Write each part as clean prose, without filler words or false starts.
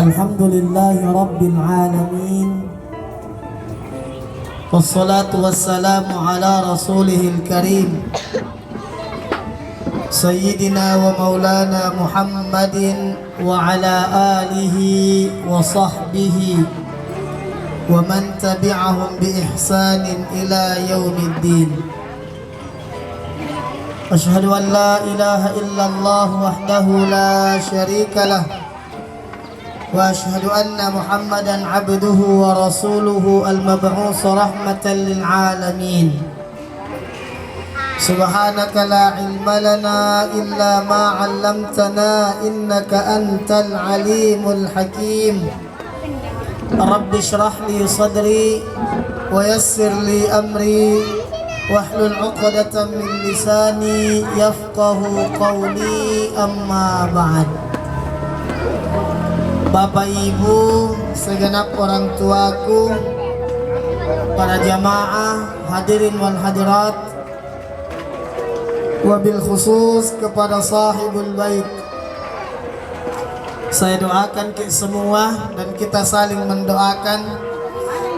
Alhamdulillahi Rabbil Alamin. Wassalatu wassalamu ala rasulihil karim Sayyidina wa maulana Muhammadin wa ala alihi wa sahbihi wa man tabi'ahum bi ihsanin ila yaumiddin. Asyhadu an la ilaha illallah wahdahu la syarika lah wa asyhadu anna Muhammadan abduhu wa rasuluhu al-mab'uts rahmatan lil alamin. Subhanaka la ilma lana illa ma 'allamtana innaka antal alimul hakim. Rabbi shrah li sadri wa yassir li amri wahlul 'uqdatam min lisani yafqahu qawli, amma ba'd. Bapak Ibu, segenap orang tuaku, para jamaah, hadirin wal hadirat, wabil khusus kepada sahibul bait, saya doakan kita semua dan kita saling mendoakan,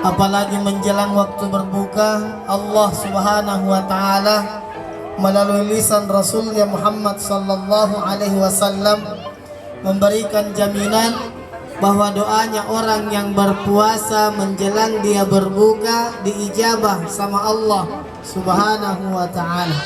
apalagi menjelang waktu berbuka, Allah Subhanahu wa taala melalui lisan Rasulnya Muhammad sallallahu alaihi wasallam memberikan jaminan bahwa doanya orang yang berpuasa menjelang dia berbuka diijabah sama Allah Subhanahu wa taala.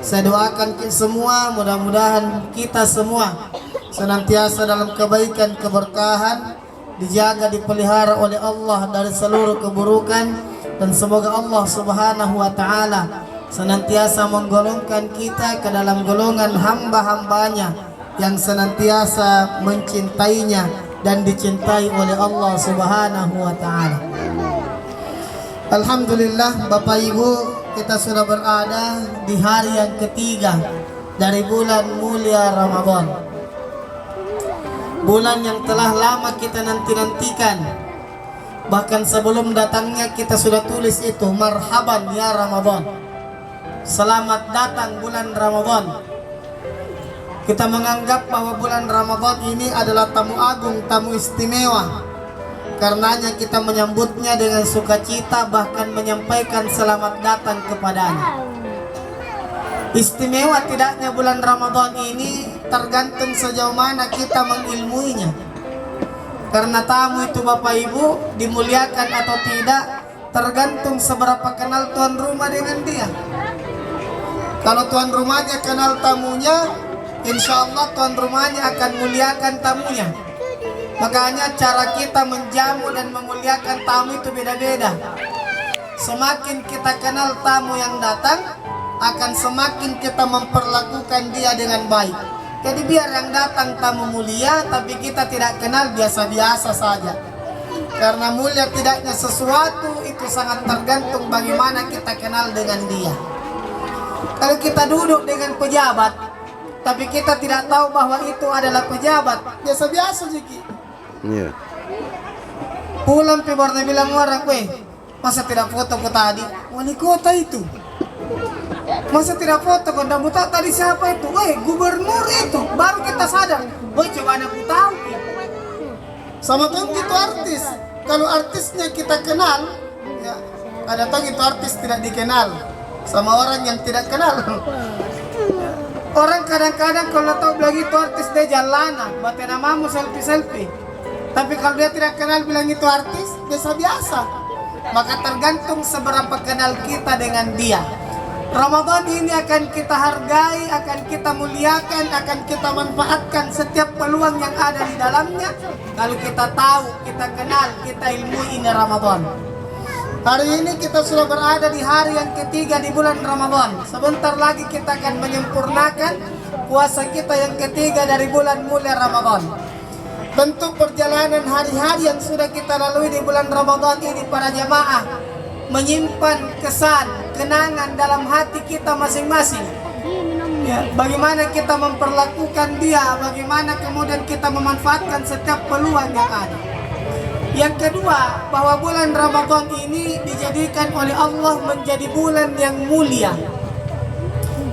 Saya doakan kita semua, mudah-mudahan kita semua senantiasa dalam kebaikan, keberkahan, dijaga, dipelihara oleh Allah dari seluruh keburukan, dan semoga Allah Subhanahu wa taala senantiasa menggolongkan kita ke dalam golongan hamba-hambanya yang senantiasa mencintainya dan dicintai oleh Allah Subhanahu wa taala. Alhamdulillah Bapak Ibu, kita sudah berada di hari yang ketiga dari bulan mulia Ramadan. Bulan yang telah lama kita nanti-nantikan. Bahkan sebelum datangnya kita sudah tulis itu, marhaban ya Ramadan. Selamat datang bulan Ramadan. Kita menganggap bahwa bulan Ramadan ini adalah tamu agung, tamu istimewa. Karenanya kita menyambutnya dengan sukacita, bahkan menyampaikan selamat datang kepadanya. Istimewa tidaknya bulan Ramadan ini tergantung sejauh mana kita mengilmuinya. Karena tamu itu Bapak Ibu dimuliakan atau tidak tergantung seberapa kenal tuan rumah dengan dia. Kalau tuan rumahnya kenal tamunya, insya Allah tuan rumahnya akan muliakan tamunya. Makanya cara kita menjamu dan memuliakan tamu itu beda-beda. Semakin kita kenal tamu yang datang, akan semakin kita memperlakukan dia dengan baik. Jadi biar yang datang tamu mulia, tapi kita tidak kenal, biasa-biasa saja. Karena mulia tidaknya sesuatu itu sangat tergantung bagaimana kita kenal dengan dia. Kalau kita duduk dengan pejabat, tapi kita tidak tahu bahwa itu adalah pejabat, biasa-biasa Jiki. Iya. Pulang baru bilang orang, weh, masa tidak foto kau tadi? Wali kota itu. Masa tidak foto kau? Kamu tahu tadi siapa itu? Weh, gubernur itu. Baru kita sadar. Weh, coba aku tahu. Sama tuh itu artis. Kalau artisnya kita kenal, ya, kadang itu artis tidak dikenal sama orang yang tidak kenal. Orang kadang-kadang kalau tahu bilang itu artis dia jalanan, buat namamu selfie-selfie. Tapi kalau dia tidak kenal bilang itu artis, biasa-biasa. Maka tergantung seberapa kenal kita dengan dia. Ramadan ini akan kita hargai, akan kita muliakan, akan kita manfaatkan setiap peluang yang ada di dalamnya. Kalau kita tahu, kita kenal, kita ilmu ini Ramadan. Hari ini kita sudah berada di hari yang ketiga di bulan Ramadan. Sebentar lagi kita akan menyempurnakan puasa kita yang ketiga dari bulan mulia Ramadan. Bentuk perjalanan hari-hari yang sudah kita lalui di bulan Ramadan ini para jamaah menyimpan kesan, kenangan dalam hati kita masing-masing. Ya, bagaimana kita memperlakukan dia, bagaimana kemudian kita memanfaatkan setiap peluang yang ada. Yang kedua, bahwa bulan Ramadan ini dijadikan oleh Allah menjadi bulan yang mulia.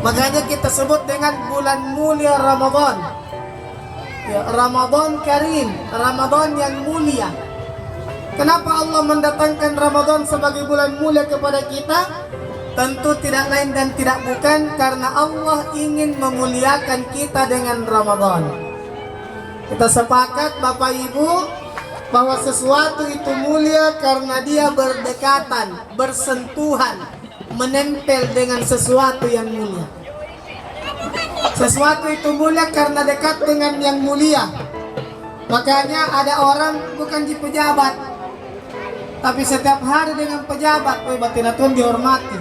Makanya kita sebut dengan bulan mulia Ramadan. Ya, Ramadan Karim, Ramadan yang mulia. Kenapa Allah mendatangkan Ramadan sebagai bulan mulia kepada kita? Tentu tidak lain dan tidak bukan karena Allah ingin memuliakan kita dengan Ramadan. Kita sepakat Bapak Ibu bahwa sesuatu itu mulia karena dia berdekatan, bersentuhan, menempel dengan sesuatu yang mulia. Sesuatu itu mulia karena dekat dengan yang mulia. Makanya ada orang bukan di pejabat, tapi setiap hari dengan pejabat, batinatun dihormati.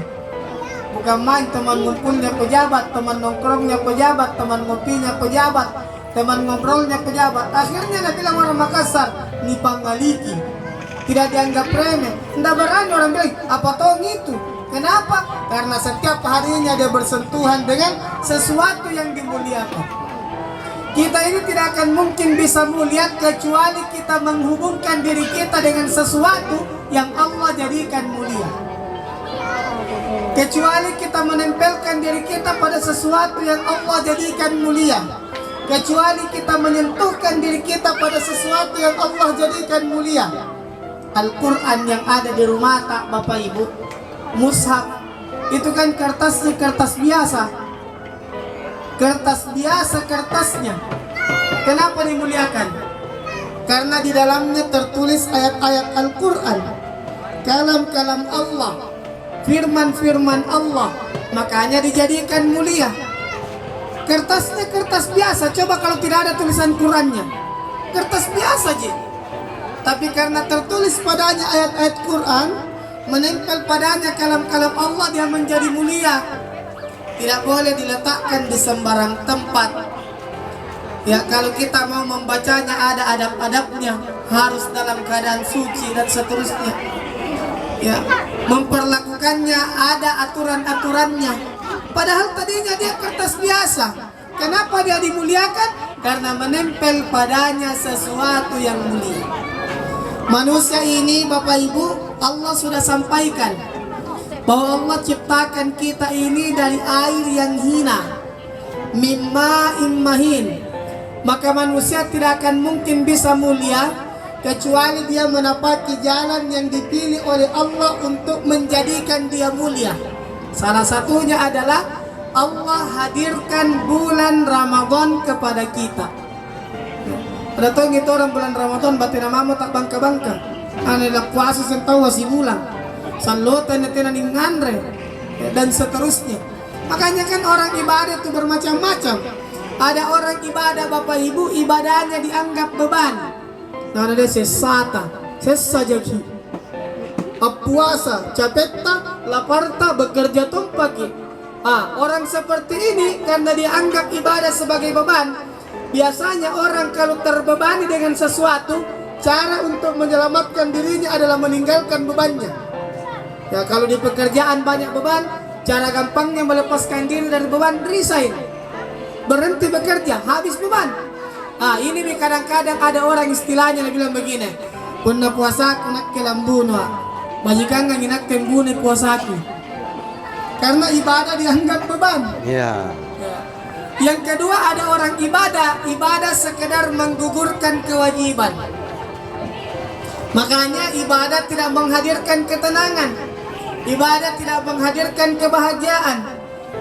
Bukan main teman ngumpulnya pejabat, teman nongkrongnya pejabat, teman ngopinya pejabat, teman ngobrolnya pejabat. Akhirnya dia bilang orang Makassar, ni panggaliki, tidak dianggap remeh. Tidak berani orang bilang, apa toh itu? Kenapa? Karena setiap harinya dia bersentuhan dengan sesuatu yang dimuliakan. Kita ini tidak akan mungkin bisa mulia kecuali kita menghubungkan diri kita dengan sesuatu yang Allah jadikan mulia. Kecuali kita menempelkan diri kita pada sesuatu yang Allah jadikan mulia. Kecuali kita menyentuhkan diri kita pada sesuatu yang Allah jadikan mulia. Al-Quran yang ada di rumah tak Bapak Ibu, mushaf, itu kan kertasnya kertas biasa. Kertas biasa kertasnya. Kenapa dimuliakan? Karena di dalamnya tertulis ayat-ayat Al-Quran, kalam-kalam Allah, firman-firman Allah, makanya dijadikan mulia. Kertasnya kertas biasa, coba kalau tidak ada tulisan Qurannya, kertas biasa aja. Tapi karena tertulis padanya ayat-ayat Quran, menempel padanya kalam-kalam Allah, dia menjadi mulia. Tidak boleh diletakkan di sembarang tempat. Ya, kalau kita mau membacanya ada adab-adabnya, harus dalam keadaan suci dan seterusnya. Ya, memperlakukannya ada aturan-aturannya. Padahal tadinya dia kertas biasa. Kenapa dia dimuliakan? Karena menempel padanya sesuatu yang mulia. Manusia ini Bapak Ibu, Allah sudah sampaikan bahwa Allah ciptakan kita ini dari air yang hina, mimma immahin. Maka manusia tidak akan mungkin bisa mulia kecuali dia menapaki jalan yang dipilih oleh Allah untuk menjadikan dia mulia. Salah satunya adalah Allah hadirkan bulan Ramadan kepada kita. Ada tahu gitu orang bulan Ramadan batin mama tak bangka-bangka. Adalah puasa sentawa si bulan. Sanlotan na tinaning ngandre dan seterusnya. Makanya kan orang ibadah itu bermacam-macam. Ada orang ibadah Bapak Ibu, ibadahnya dianggap beban. Nah, ada sesata, sesajaki. Puasa, capekta, laparta, bekerja tumpaki. Orang seperti ini karena dianggap ibadah sebagai beban. Biasanya orang kalau terbebani dengan sesuatu, cara untuk menyelamatkan dirinya adalah meninggalkan bebannya. Ya, kalau di pekerjaan banyak beban, cara gampangnya melepaskan diri dari beban, resign. Berhenti bekerja, habis beban. Ini kadang-kadang ada orang istilahnya yang bilang begini, punna puasaku nak kelambuno, majikan nggak nginak tembune puasaku. Karena ibadah dianggap beban. Iya. Yang kedua ada orang ibadah sekedar menggugurkan kewajiban. Makanya ibadah tidak menghadirkan ketenangan, ibadah tidak menghadirkan kebahagiaan,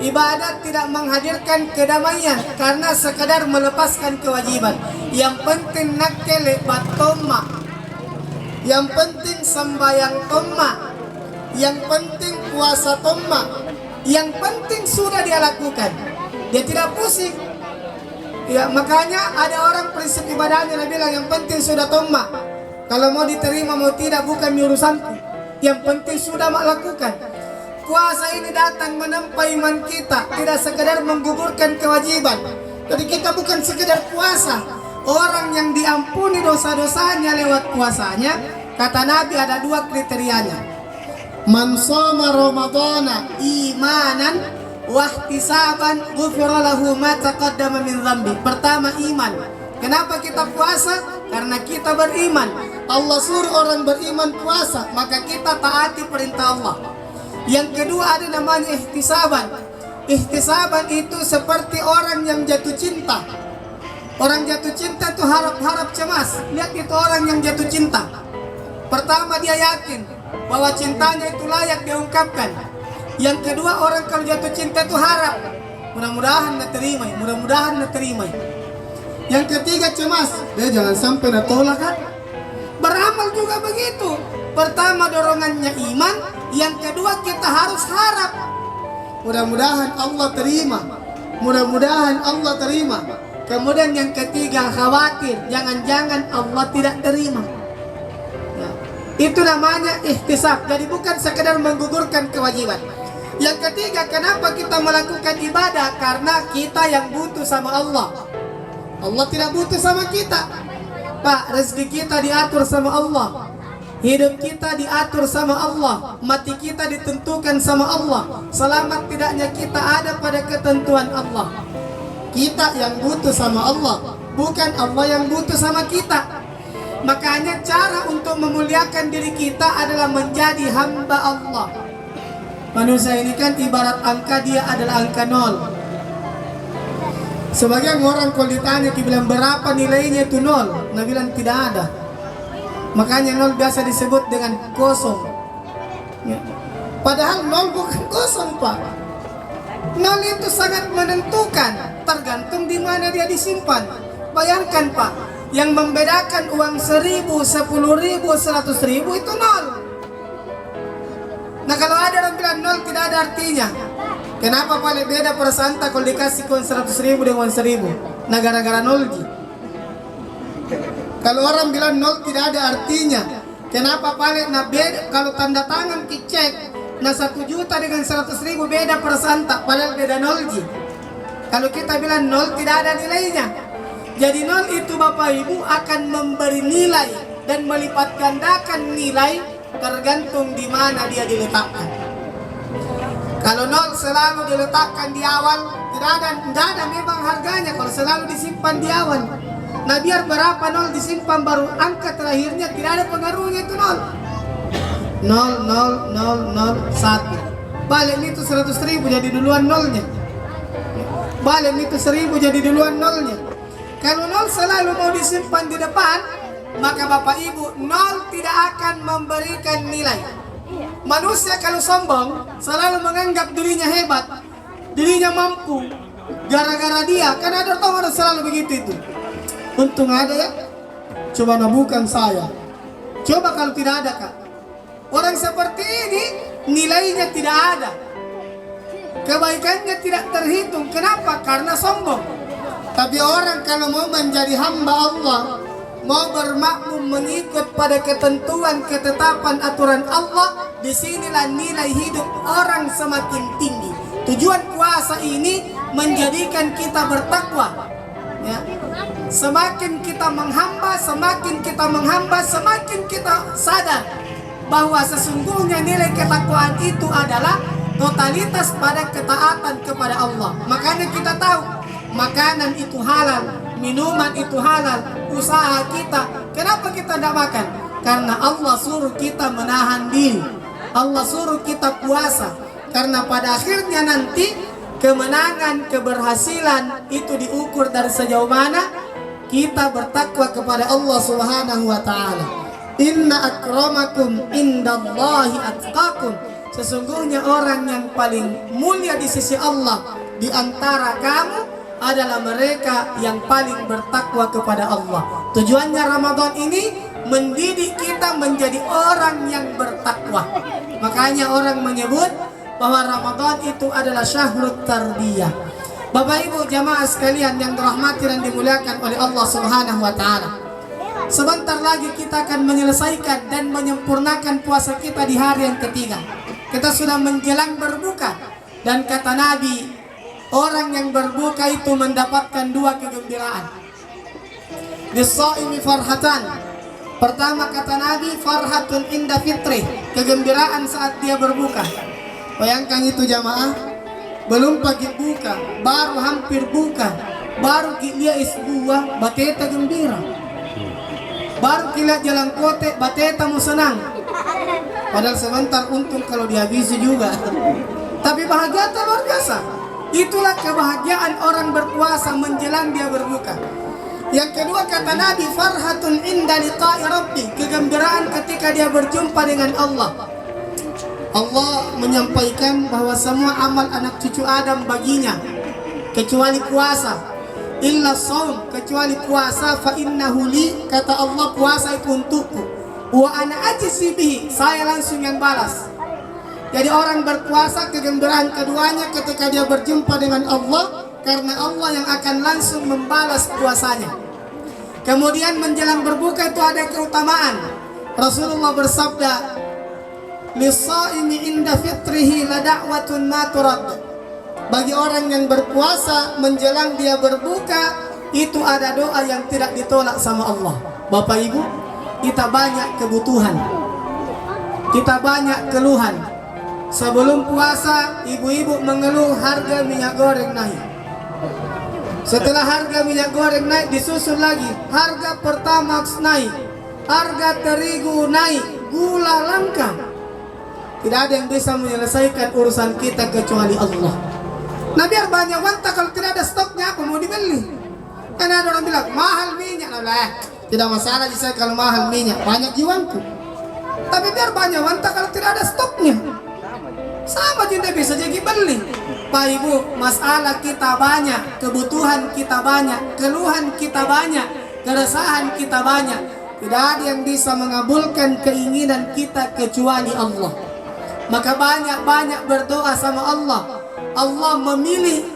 ibadah tidak menghadirkan kedamaian karena sekadar melepaskan kewajiban. Yang penting nakele batomma, yang penting sembahyang tomma, yang penting puasa tomma, yang penting sudah dia lakukan, dia tidak pusing. Ya, makanya ada orang prinsip ibadahnya dia bilang yang penting sudah tomma. Kalau mau diterima mau tidak bukan urusanku, yang penting sudah lakukan. Puasa ini datang menempa iman kita, tidak sekedar menggugurkan kewajiban. Jadi kita bukan sekedar puasa. Orang yang diampuni dosa-dosanya lewat puasanya, kata Nabi ada dua kriterianya. Man shoma Ramadana imanan wa ihtisaban ghufira lahu ma taqaddama min dzambi. Pertama iman. Kenapa kita puasa? Karena kita beriman. Allah suruh orang beriman puasa, maka kita taati perintah Allah. Yang kedua ada namanya ihtisaban. Ihtisaban itu seperti orang yang jatuh cinta. Orang jatuh cinta tuh harap-harap cemas. Lihat itu orang yang jatuh cinta. Pertama dia yakin bahwa cintanya itu layak diungkapkan. Yang kedua, orang kalau jatuh cinta itu harap, mudah-mudahan na terima, mudah-mudahan na terima. Yang ketiga cemas, dia jangan sampai na tolak kan. Beramal juga begitu. Pertama dorongannya iman, yang kedua kita harus harap. Mudah-mudahan Allah terima, mudah-mudahan Allah terima. Kemudian yang ketiga khawatir, jangan-jangan Allah tidak terima. Ya. Itu namanya ihtisab. Jadi bukan sekedar menggugurkan kewajiban. Yang ketiga, kenapa kita melakukan ibadah? Karena kita yang butuh sama Allah. Allah tidak butuh sama kita. Pak, rezeki kita diatur sama Allah. Hidup kita diatur sama Allah. Mati kita ditentukan sama Allah. Selamat tidaknya kita ada pada ketentuan Allah. Kita yang butuh sama Allah, bukan Allah yang butuh sama kita. Makanya cara untuk memuliakan diri kita adalah menjadi hamba Allah. Manusia ini kan ibarat angka, dia adalah angka 0. Sebagian orang kalau ditanya, dibilang berapa nilainya itu 0, nah bilang tidak ada. Makanya 0 biasa disebut dengan kosong. Ya. Padahal 0 bukan kosong, Pak. 0 itu sangat menentukan, tergantung di mana dia disimpan. Bayangkan, Pak, yang membedakan uang 1.000, 10.000, 100.000 itu 0. Nah kalau ada orang bilang 0 tidak ada artinya, kenapa paling beda perasaan tak kalau dikasih uang 100.000 dengan uang 1.000? Nah gara-gara 0 Ji. Kalau orang bilang 0 tidak ada artinya, kenapa paling nah beda kalau tanda tangan dicek? Nah 1 juta dengan 100.000 beda perasaan tak, padahal beda 0 Ji. Kalau kita bilang 0 tidak ada nilainya. Jadi 0 itu Bapak Ibu akan memberi nilai dan melipat gandakan nilai tergantung di mana dia diletakkan. Kalau 0 selalu diletakkan di awal, tidak ada memang harganya kalau selalu disimpan di awal. Nah biar berapa 0 disimpan baru angka terakhirnya tidak ada pengaruhnya itu 0. 0, 0, 0, 0, 1. Balik itu 100.000 jadi duluan nolnya. Balik itu 1.000 jadi duluan nolnya. Kalau 0 selalu mau disimpan di depan, maka Bapak Ibu 0 tidak akan memberikan nilai. Manusia kalau sombong selalu menganggap dirinya hebat, dirinya mampu. Gara-gara dia, kan ada orang selalu begitu itu. Untung ada ya. Coba bukan saya. Coba kalau tidak ada Kak. Orang seperti ini nilainya tidak ada. Kebaikannya tidak terhitung. Kenapa? Karena sombong. Tapi orang kalau mau menjadi hamba Allah, mau bermakmum mengikut pada ketentuan, ketetapan, aturan Allah, disinilah nilai hidup orang semakin tinggi. Tujuan puasa ini menjadikan kita bertakwa. Ya. Semakin kita menghamba, semakin kita sadar bahwa sesungguhnya nilai ketakwaan itu adalah totalitas pada ketaatan kepada Allah. Makanya kita tahu makanan itu halal, minuman itu halal, usaha kita. Kenapa kita tidak makan? Karena Allah suruh kita menahan diri. Allah suruh kita puasa. Karena pada akhirnya nanti kemenangan, keberhasilan itu diukur dari sejauh mana kita bertakwa kepada Allah Subhanahu wa taala. Inna akramakum indallahi atqakum. Sesungguhnya orang yang paling mulia di sisi Allah di antara kamu adalah mereka yang paling bertakwa kepada Allah. Tujuannya Ramadan ini mendidik kita menjadi orang yang bertakwa. Makanya orang menyebut bahwa Ramadan itu adalah syahrut tarbiyah. Bapak Ibu jamaah sekalian yang dirahmati dan dimuliakan oleh Allah Subhanahu wa taala. Sebentar lagi kita akan menyelesaikan dan menyempurnakan puasa kita di hari yang ketiga. Kita sudah menjelang berbuka. Dan kata Nabi, orang yang berbuka itu mendapatkan 2 kegembiraan. Lis-shaimi farhatan. Pertama kata Nabi, farhatun inda fitri, kegembiraan saat dia berbuka. Bayangkan itu jamaah, belum pagi buka, baru hampir buka, baru dia isbuah, bateta gembira. Baru kilat jalan kote, bateta mau senang. Padahal sebentar untung kalau dihabisi juga. Tapi bahagia luar biasa. Itulah kebahagiaan orang berpuasa menjelang dia berbuka. Yang kedua kata Nabi, farhatun inda liqa'i rabbi, kegembiraan ketika dia berjumpa dengan Allah. Allah menyampaikan bahwa semua amal anak cucu Adam baginya kecuali puasa. Illa shaum, kecuali puasa, fa innahu li, kata Allah puasa itu untukku. Wa ana ajzi bihi, saya langsung yang balas. Jadi orang berpuasa kegembiraan keduanya ketika dia berjumpa dengan Allah, karena Allah yang akan langsung membalas puasanya. Kemudian menjelang berbuka itu ada keutamaan. Rasulullah bersabda, "Lis-shaimi inda fitrihi la da'watun ma turad." Bagi orang yang berpuasa menjelang dia berbuka itu ada doa yang tidak ditolak sama Allah. Bapak Ibu, kita banyak kebutuhan, kita banyak keluhan. Sebelum puasa ibu-ibu mengeluh harga minyak goreng naik. Setelah harga minyak goreng naik, disusul lagi harga Pertamax naik, harga terigu naik, gula langka. Tidak ada yang bisa menyelesaikan urusan kita kecuali Allah. Nah biar banyak wanta, kalau tidak ada stoknya apa mau dibeli? Karena ada orang bilang mahal minyak, nah, tidak masalah di saya kalau mahal minyak, banyak jiwaku. Tapi biar banyak wanta kalau tidak ada stoknya, sama juga bisa jadi beli. Pak Ibu, masalah kita banyak, kebutuhan kita banyak, keluhan kita banyak, keresahan kita banyak. Tidak ada yang bisa mengabulkan keinginan kita kecuali Allah. Maka banyak-banyak berdoa sama Allah. Allah memilih